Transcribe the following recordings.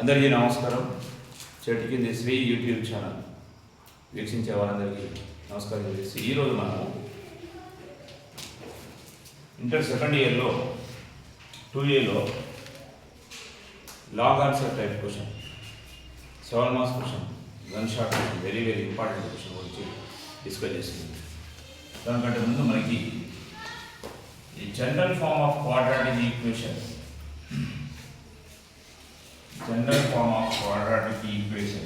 అందరికీ నమస్కారం. చెట్టు కింద శ్రీ యూట్యూబ్ ఛానల్ వీక్షించే వారందరికీ నమస్కారం చేసి ఈరోజు మనం ఇంటర్ సెకండ్ ఇయర్లో 2Aలో long answer type question 7 marks question gun shot question very important question గురించి డిస్కస్ చేసింది. దానికంటే ముందు మనకి ఈ general form of quadratic equation general form of quadratic equation.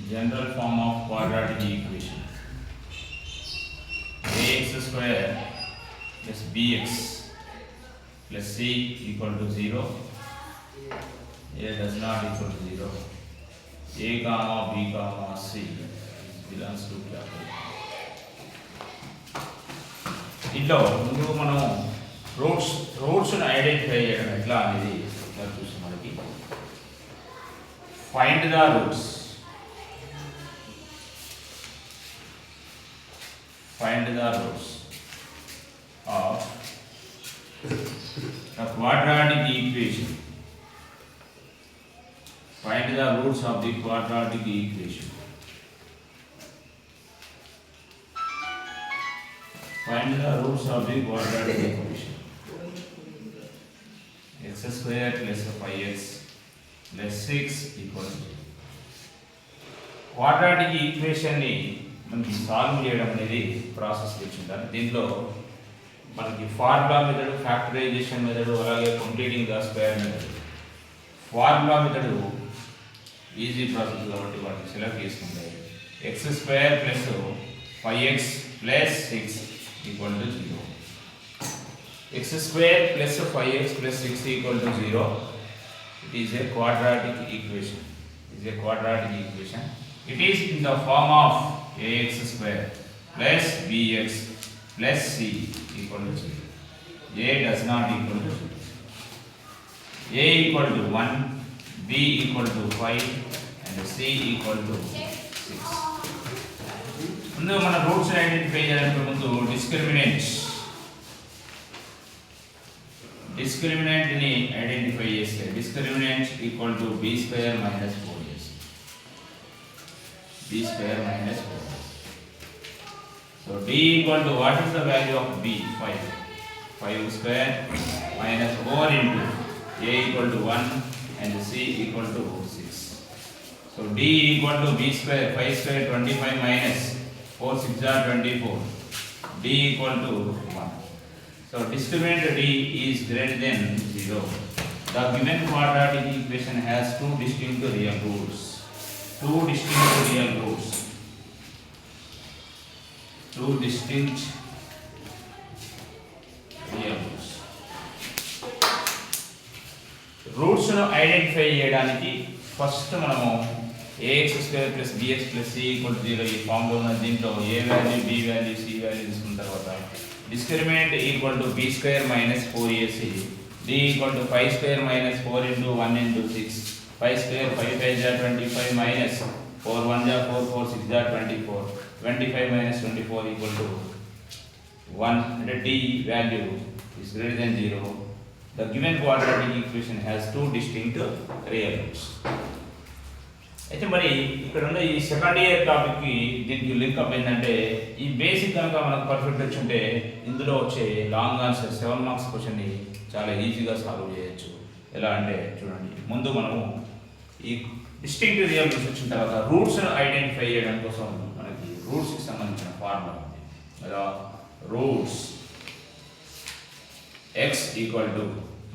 General form of quadratic equation. Ax square plus bx plus c equal to 0. A does not equal to 0. A comma b comma c belongs to capital. ఇంట్లో ముందు మనం రూట్స్ని identify చేయడం ఎట్లా అనేది చూసి మనకి find the roots of the quadratic equation. Find the roots of the quadratic equation. Find the roots of the quadratic equation. X square plus 5x plus 6 equals to. Quadratic ఈక్వేషన్ని మనకి సాల్వ్ చేయడం అనేది process తెచ్చింటారు. దీంట్లో మనకి formula method, factorization method, అలాగే completing the square method. Formula method easy process కాబట్టి వాటిని select చేసుకుంటే X square plus 5x plus 6 equal to 0. X square plus 5x plus 6 equal to 0. It is a quadratic equation. It is in the form of ax square plus bx plus c equal to 0. A does not equal to 0. A equal to 1, b equal to 5 and c equal to 6. ముందు మన roots identify చేయడానికి ముందు డిస్క్రిమినెంట్ని identify చేస్తే discriminant equal to b square minus 4ac. b square minus 4. So d equal to what is the value of b? 5 square minus 4 into a equal to 1 and c equal to 6. So d equal to b square 5 square 25 minus 4 6 are 24. D equal to 1. So discriminant D is greater than 0. The given quadratic equation has two distinct real roots. Two distinct real roots. Roots ను identify చేయడానికి first మనము ax square plus bx plus c equal to 0 ఈ ఫామ్లో ఉన్న దీంట్లో a value b value c value తీసుకున్న తర్వాత discriminant equal to b square minus 4ac, d equal to 5 square minus 4 into 1 into 6, 5 square 5 5 జా 25 minus 4 1 జా 4 4 6 జా 24, 25 మైనస్ 24 ఈక్వల్ టు 1. అంటే d value is greater than 0. The given quadratic equation has two distinct real roots. అయితే మరి ఇక్కడ ఉన్న ఈ second year టాపిక్కి దీనికి లింక్ అప్ ఏంటంటే ఈ బేసిక్ కనుక మనకు పర్ఫెక్ట్ వచ్చింటే ఇందులో వచ్చే లాంగ్ ఆన్సర్ 7 మార్క్స్ క్వశ్చన్ని చాలా ఈజీగా సాల్వ్ చేయొచ్చు. ఎలా అంటే చూడండి, ముందు మనము ఈ డిస్టింక్ట్ రియల్ రూట్స్ వచ్చిన తర్వాత రూట్స్ను ఐడెంటిఫై చేయడం కోసం మనకి రూట్స్కి సంబంధించిన ఫార్ములా ఉంది. అలా roots x equal to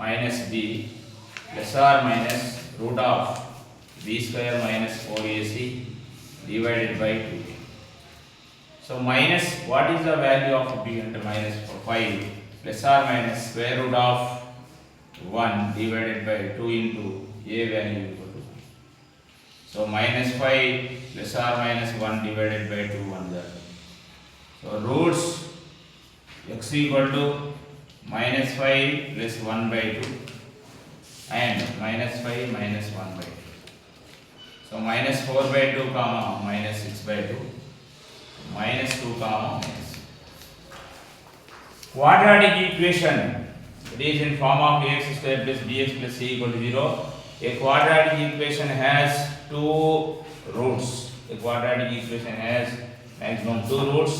minus b plus or minus root of b square minus 4ac divided by 2. So minus, what is the value of b? Under minus 5 plus or minus square root of 1 divided by 2 into a value equal to 1. So minus 5 plus or minus 1 divided by 2 1 there. So roots x equal to minus 5 plus 1 by 2 and minus 5 minus 1 by 2. So minus 4 by 2 comma minus 6 by 2 minus 2 comma minus. quadratic equation, it is in form of ax square plus bx plus c equal to 0. A quadratic equation has two roots. A quadratic equation has maximum two roots.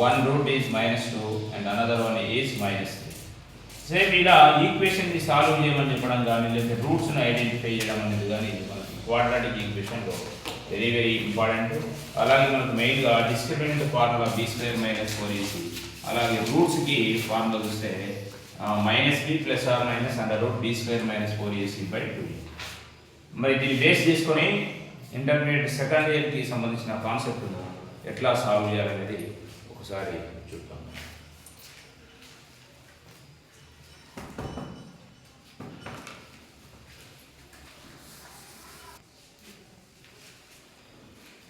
One root is -2 and another one is -3. Same ఇలా equation ని solve చేయమని చెప్పడం కానీ లేదా roots ని identify చేయడం అనేది కానీ మనకి క్వాడ్రాటిక్ ఈక్వేషన్ లో వెరీ వెరీ ఇంపార్టెంట్. అలాగే మనకు మెయిన్ గా డిస్క్రిమినెంట్ ఫార్ములా b² - 4ac. అలాగే రూట్స్ కి ఫార్ములా చూస్తే -b ± √b² - 4ac/2. మరి దీన్ని బేస్ చేసుకొని ఇంటర్మీడియట్ సెకండ్ ఇయర్ కి సంబంధించిన కాన్సెప్ట్ ఎట్లా సాల్వ్ చేయాలనేది ఒకసారి చూద్దాం.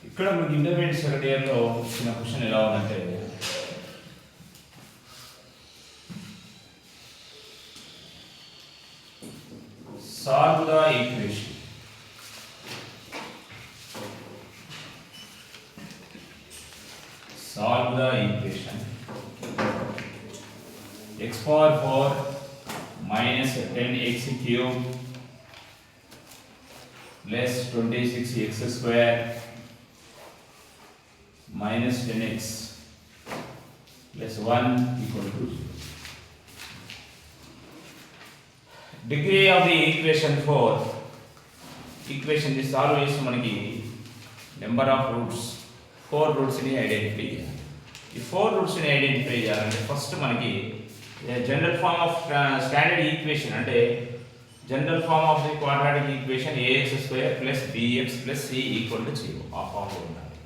ఇక్కడ మనకి ఇంటర్మీడియట్ సెకండ్ ఇయర్లో వచ్చిన క్వశ్చన్ ఎలా ఉందంటే solve the equation x power 4 minus 10x cube plus 26x square minus 10x plus 1 equal to 0. Degree of the equation 4. Equation is always మనకి నెంబర్ ఆఫ్ రూట్స్ 4 రూట్స్ ని ఐడెంటిఫై చేయాలి. ఈ 4 రూట్స్ ని ఐడెంటిఫై చేయాలంటే ఫస్ట్ మనకి general form of standard equation అంటే general form of the quadratic equation ax² + bx + c = 0 ఆ ఫార్మ్ లో ఉండాలి.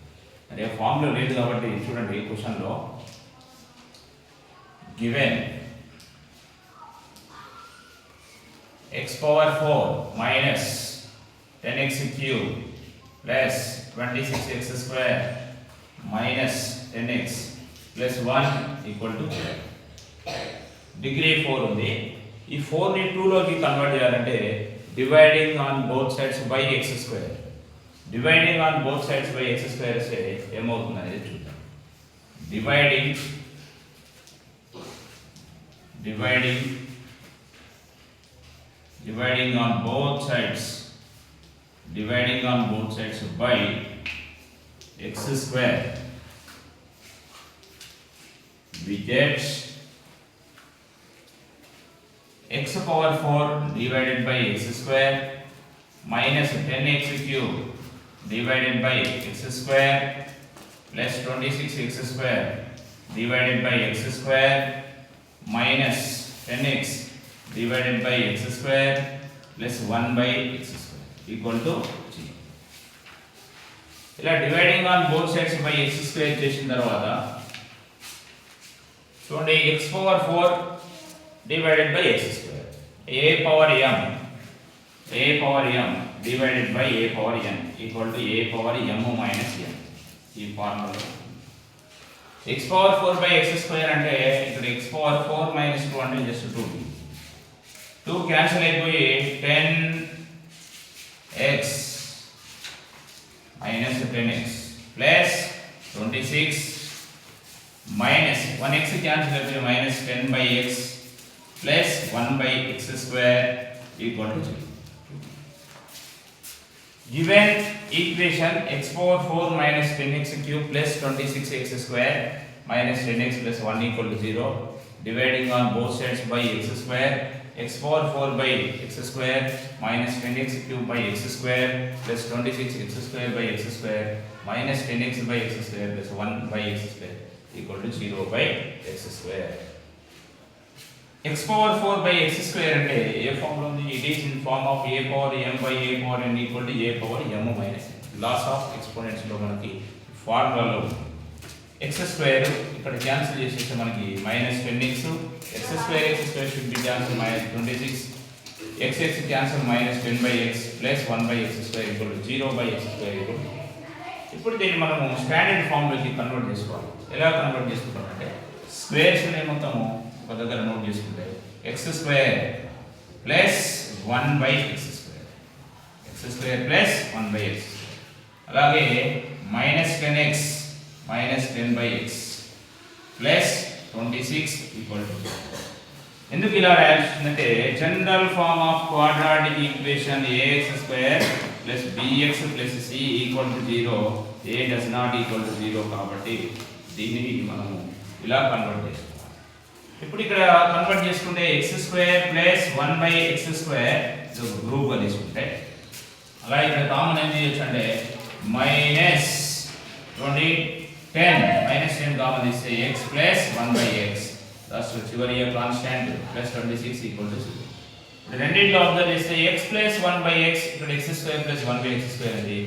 అంటే ఆ ఫార్మ్ లో లేదు కాబట్టి చూడండి క్వశ్చన్ లో given x power 4 minus 10x cube plus 26x square minus 10x plus 1 equal to 0. Degree 4 ఉంది. ఈ 4 ని 2 లోకి కన్వర్ట్ చేయాలంటే dividing on both sides by x square. Dividing on both sides by x square చేస్తే ఏమవుతుంది అనేది చూద్దాం. Dividing on both sides by x square, we get x power 4 divided by x square minus 10x cube divided by x square plus 26x square divided by x square minus 10x divided by x square plus 1 by x square equal to 0. ఇలా dividing on both sides by x square చేసిన తర్వాత చూడండి x power 4 divided by x square a power m divided by a power n equal to a power m minus n. ఈ formula x power 4 by x square అంటే ఇక్కడ x power 4 minus 2 అంటే just 2 cancel అయిపోయి 10x minus 10x plus 26 minus 1x cancel అయిపోయి minus 10 by x plus 1 by x square equal to 0. Given equation x power 4 minus 10x cube plus 26x square minus 10x plus 1 equal to 0, dividing on both sides by x square, x power 4 by x square minus 10x cube by x square plus 26x square by x square minus 10x by x square plus 1 by x square equal to 0 by x square. X power 4 by x square అంటే ఏ form లో ఉంది? It is in form of a power m by a power n equal to a power m minus n. Laws of exponents లో మనకి ఫార్ములాలో x square ఇక్కడ cancel చేసేస్తే మనకి minus 10x x square should be cancelled minus 26 x cancel minus 10 by x plus 1 by x square equal to 0 by x square equal to. ఇప్పుడు దీన్ని మనము standard form లోకి కన్వర్ట్ చేసుకోవాలి. ఎలా కన్వర్ట్ చేసుకుంటామంటే స్క్వేర్స్ ని మొత్తము ఒక దగ్గర నోట్ చేసుకుంటే x square plus 1 by x square plus 1 by x square. అలాగే minus 10x minus 10 by x plus 26 equal to ఎందుకు ఇలా రాయాల్సిందంటే general form of quadratic equation ax square plus bx plus c equal to 0 a does not equal to 0 కాబట్టి దీన్ని మనము ఇలా convert చేసుకోవాలి. ఇప్పుడు ఇక్కడ కన్వర్ట్ చేసుకుంటే x square plus 1/x square group గా తీసుకుంటే అలా ఇక్కడ కామన్ ఏం చేయొచ్చు అంటే మైనస్ 10 కామన్ తీస్తే x ప్లస్ 1/x దస్ చివరి కాన్స్టాంట్ ప్లస్ 26 ఈక్వల్ టు 0. రెండింటిలో అబ్జర్వ్ చేస్తే x ప్లస్ 1/x ఇక్కడ x square plus 1/x square ఉంది.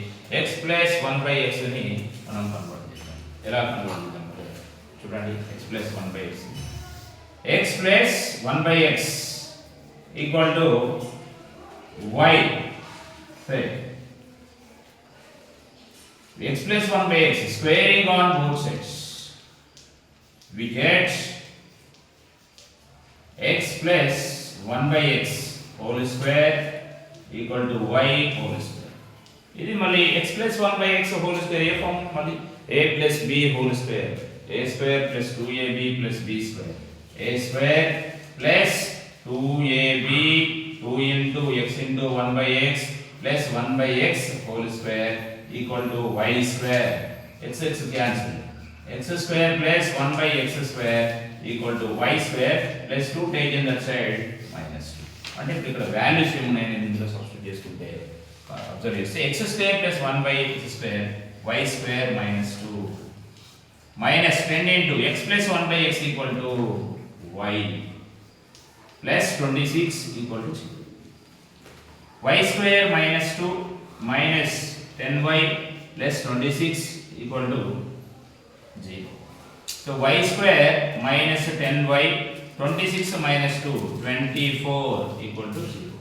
x ప్లస్ 1/x ని మనం కన్వర్ట్ చేద్దాం. ఎలా కన్వర్ట్ చేద్దాం చూడండి. x plus 1/x x plus 1/x equal to y సరే x plus 1/x squaring on both sides we get x plus 1/x whole square equal to y whole square. ఇది మళ్ళీ x plus 1/x whole square ఏ form మళ్ళీ a plus b whole square a square plus 2ab plus b square a square plus 2ab 2 into x into 1/x plus 1/x whole square equal to y square. X cancel. X square plus 1/x square equal to y square plus 2 taken that side minus 2. అంటే ఇక్కడ values ఏమున్నాయని ఇందులో substitute చేసుకుంటే observe చేస్తే x square plus 1/x square y square minus 2 minus 10 into x plus 1/x equal to y plus 26 equal to 0. Y square minus 2 minus 10y plus 26 equal to 0. So y square minus 10y 26 minus 2 24 equal to 0.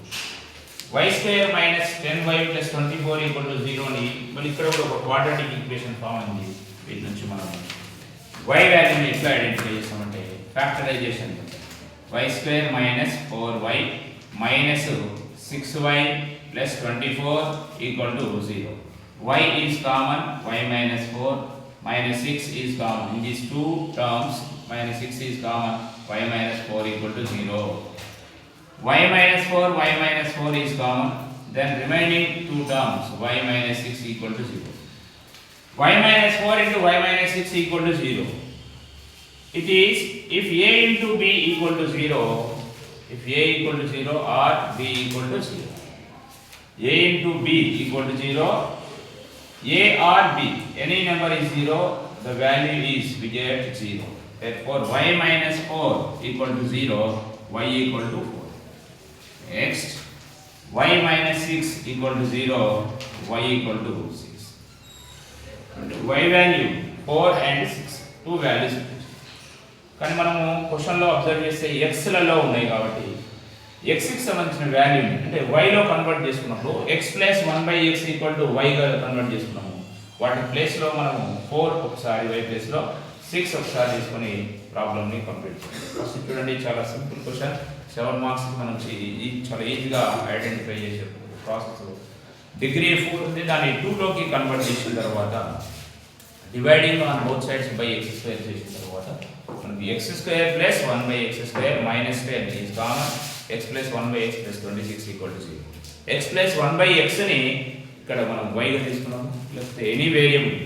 Y square minus 10y plus 24 equal to 0 అని మళ్ళీ ఇక్కడ కూడా ఒక quadratic equation form ఉంది. వీటి నుంచి మనం y వాల్యూని ఎట్లా ఐడెంటిఫై చేస్తామంటే factorisation y square minus 4y minus 6y plus 24 equal to 0. Y is common, y minus 4 minus 6 is common. In these two terms, minus 6 is common, y minus 4 equal to 0. Y minus 4, y minus 4 is common. Then remaining two terms, y minus 6 equal to 0. Y minus 4 into y minus 6 equal to 0. It is if a into b equal to 0, if a equal to 0 or b equal to 0. A into b equal to 0. A or b, any number is 0, the value is we get 0. Therefore, y minus 4 equal to 0, y equal to 4. Next, y minus 6 equal to 0, y equal to 6. And y value 4 and 6, two values. కానీ మనము క్వశ్చన్లో observe చేస్తే ఎక్స్లలో ఉన్నాయి కాబట్టి ఎక్స్కి సంబంధించిన వాల్యూని అంటే వైలో కన్వర్ట్ చేసుకున్నప్పుడు x plus 1/x equal to వైగా కన్వర్ట్ చేసుకున్నాము. వాటి ప్లేస్లో మనము 4 ఒకసారి వై ప్లేస్లో 6 ఒకసారి తీసుకొని ప్రాబ్లమ్ని కంప్లీట్ చేయాలి. ఫస్ట్ చూడండి, చాలా సింపుల్ క్వశ్చన్, 7 మార్క్స్ మనం చాలా ఈజీగా ఐడెంటిఫై చేసే ప్రాసెస్. డిగ్రీ 4 ఉంది, దాన్ని 2లోకి కన్వర్ట్ చేసిన తర్వాత dividing on both sides by X square చేసిన తర్వాత మనకి X square plus 1/x square minus 10 is common. x plus 1/x plus 26 equal to 0. x plus 1/x ని ఇక్కడ మనం y గా తీసుకున్నాము. లేకపోతే any variable,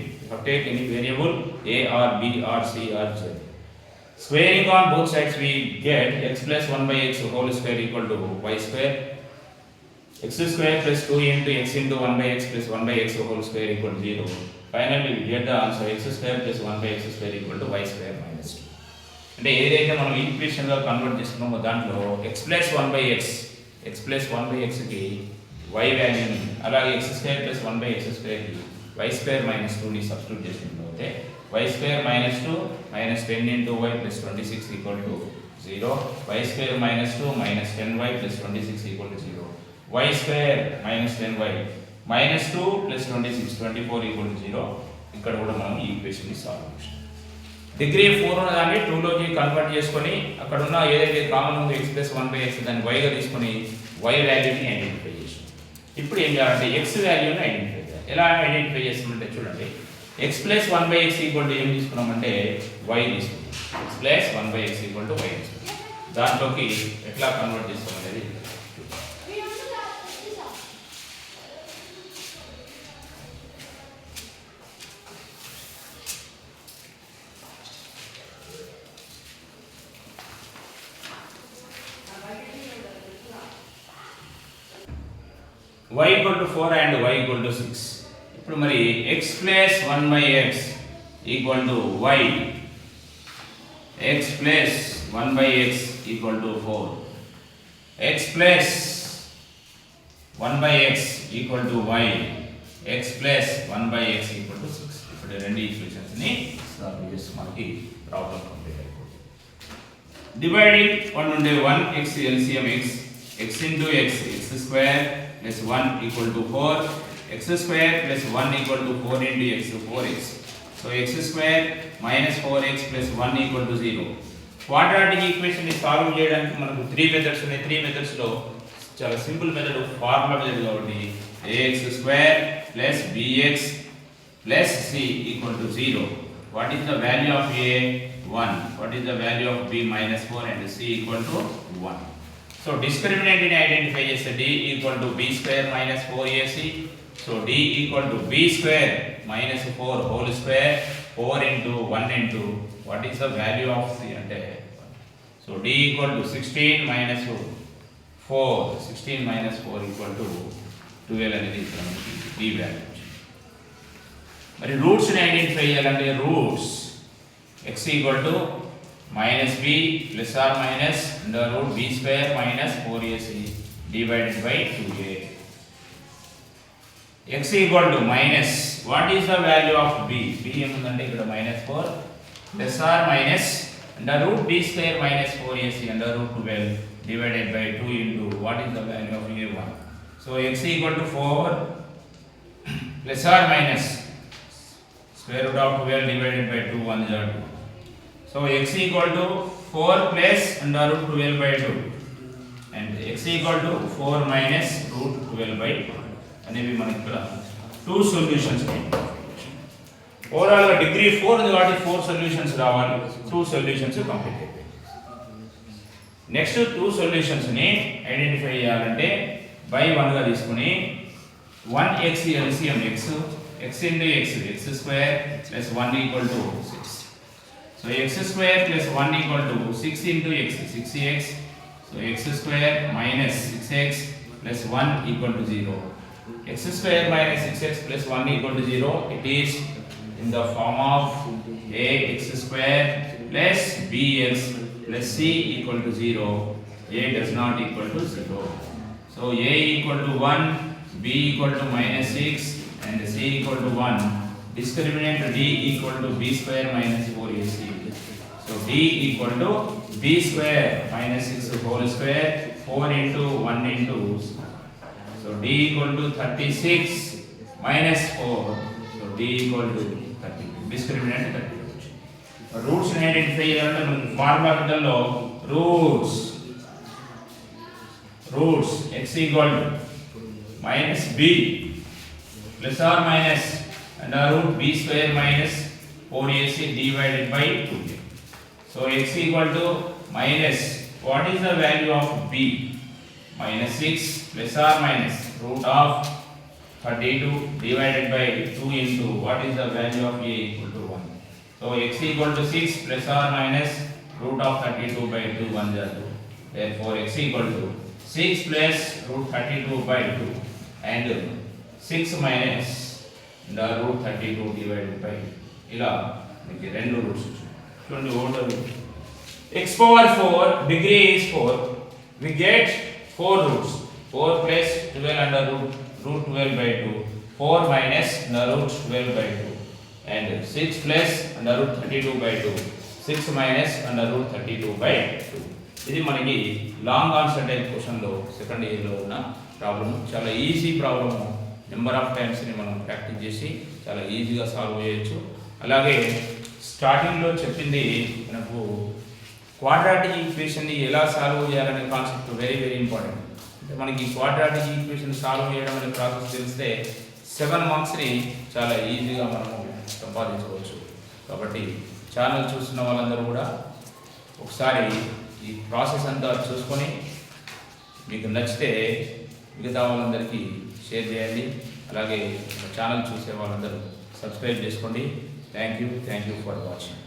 take any variable a or b or c or z. Squaring on both sides we get x plus 1/x whole square equal to y square. X square plus 2 into x into 1/x plus 1/x whole square equal to 0. Finally we get the answer x square plus 1/x square equal to y square minus 2. అంటే ఏదైతే మనం ఈక్వేషన్గా convert చేసుకున్నామో దాంట్లో x plus 1/x కి y వాల్యూని, అలాగే x square plus 1/x square కి y square minus 2ని సబ్స్టిట్యూట్ చేసుకుంటే y square minus 2 minus 10 into y plus 26 equal to 0. y square minus 2 minus 10y plus 26 equal to 0. y square minus 10y minus 2 plus 26 24 equal to 0. ఇక్కడ కూడా మనం ఈ ఈక్వేషన్ని solve చేస్తాం. Degree 4 ఉన్న దాన్ని 2లోకి కన్వర్ట్ చేసుకొని అక్కడ ఉన్న ఏదైతే కామన్ ఉందో x plus 1/x దాన్ని y గా తీసుకొని y వాల్యూని ఐడెంటిఫై చేస్తాం. ఇప్పుడు ఏం చేయాలంటే x వాల్యూని ఐడెంటిఫై చేయాలి. ఎలా ఐడెంటిఫై చేస్తామంటే చూడండి, x plus 1/x equal to ఏం తీసుకున్నామంటే y తీసుకున్నాం. x plus 1/x equal to y తీసుకున్నాం. దాంట్లోకి ఎట్లా కన్వర్ట్ చేస్తాం అనేది y equal to 4 and y equal to 6. ఇప్పుడు మరి x plus 1/x equal to y, x plus 1/x equal to 4, x plus 1/x equal to y, x plus 1/x equal to 6. ఇప్పుడు రెండు equations ని solve చేసి మనకి problem complete అయిపోతుంది. Dividing 1 నుండి 1 x LCM x into x square plus 1 equal to 4, x square plus 1 equal to 4 into x, 4x. So x square minus 4x plus 1 equal to 0. Quadratic equation ని solve చేయడానికి మనకు 3 methods ఉన్నాయి. 3 methods లో చాలా simple method formula method కాబట్టి ax square plus bx plus c equal to 0. What is the value of a? 1. What is the value of b? minus 4 and c equal to 1. So discriminant in identify as d equal to b square minus 4ac. So d equal to b square minus 4 whole square, 4 into 1 into what is the value of c ante. So d equal to 16 minus 4, 16 minus 4 equal to 12 అనేది ఇక్కడ మనకి d value. మరి roots ని identify చేయాలంటే roots x equal to minus b plus or minus under root b square minus 4ac divided by 2a. X equal to minus, what is the value of b? b ఏముందంటే ఇక్కడ minus 4 plus or minus under root b square minus 4ac under root 12 divided by 2 into what is the value of a1. So x equal to 4 plus or minus square root of 12 divided by 2, 1 is 2. So x equal to 4 plus under root 12 by 2 and x equal to 4 minus root 12 by 2 అనేవి మనకి ఇక్కడ 2 solutions. Overall గా degree 4 ఉంది కాబట్టి 4 solutions రావాలి. 2 solutions complete అయిపోయాయి. Next 2 solutions ని identify చేయాలంటే బై 1 గా తీసుకొని 1x LCM x into x square plus 1 equal to 6. So x square plus 1 equal to 6 into x, 6x. So x square minus 6x plus 1 equal to 0. X square minus 6x plus 1 equal to 0. It is in the form of ax square plus bx plus c equal to 0. A does not equal to 0. So a equal to 1, b equal to minus 6 and c equal to 1. Discriminant d equal to b square minus 4ac. So d equal to b square minus 6 whole square, 4 into 1 into. So d equal to 36 minus 4. So d equal to 32. Discriminant 32. Roots ని identify చేయాలంటే మనకి formula మెథడ్లో roots x equal to minus b plus or minus under root b square minus 4ac divided by 2. So x equal to minus, what is the value of b? Minus 6 plus or minus root of 32 divided by 2 into what is the value of a equal to 1. So x equal to 6 plus or minus root of 32 by 2, 1 is 2. Therefore x equal to 6 plus root 32 by 2 and 6 minus the root 32 divided by ఇలా మీకు రెండు roots చూడండి. Older x power 4 degree is 4, we get 4 roots, 4 plus 12 under root 12 by 2, 4 minus under root 12 by 2 and 6 plus under root 32 by 2, 6 minus under root 32 by 2. ఇది మనకి long answer type క్వశ్చన్లో second ఇయర్లో ఉన్న problem. చాలా easy problem. Number of టైమ్స్ని మనం practice చేసి చాలా ఈజీగా సాల్వ్ చేయొచ్చు. అలాగే స్టార్టింగ్లో చెప్పింది మనకు క్వాడ్రాటిక్ ఈక్వేషన్ని ఎలా సాల్వ్ చేయాలనే కాన్సెప్ట్ వెరీ వెరీ ఇంపార్టెంట్. అంటే మనకి క్వాడ్రాటిక్ ఈక్వేషన్ సాల్వ్ చేయడం అనే ప్రాసెస్ తెలిస్తే 7 మార్క్స్ని చాలా ఈజీగా మనము సంపాదించవచ్చు. కాబట్టి ఛానల్ చూస్తున్న వాళ్ళందరూ కూడా ఒకసారి ఈ ప్రాసెస్ అంతా చూసుకొని మీకు నచ్చితే మిగతా వాళ్ళందరికీ షేర్ చేయండి. అలాగే ఛానల్ చూసే వాళ్ళందరూ సబ్స్క్రైబ్ చేసుకోండి. Thank you for watching.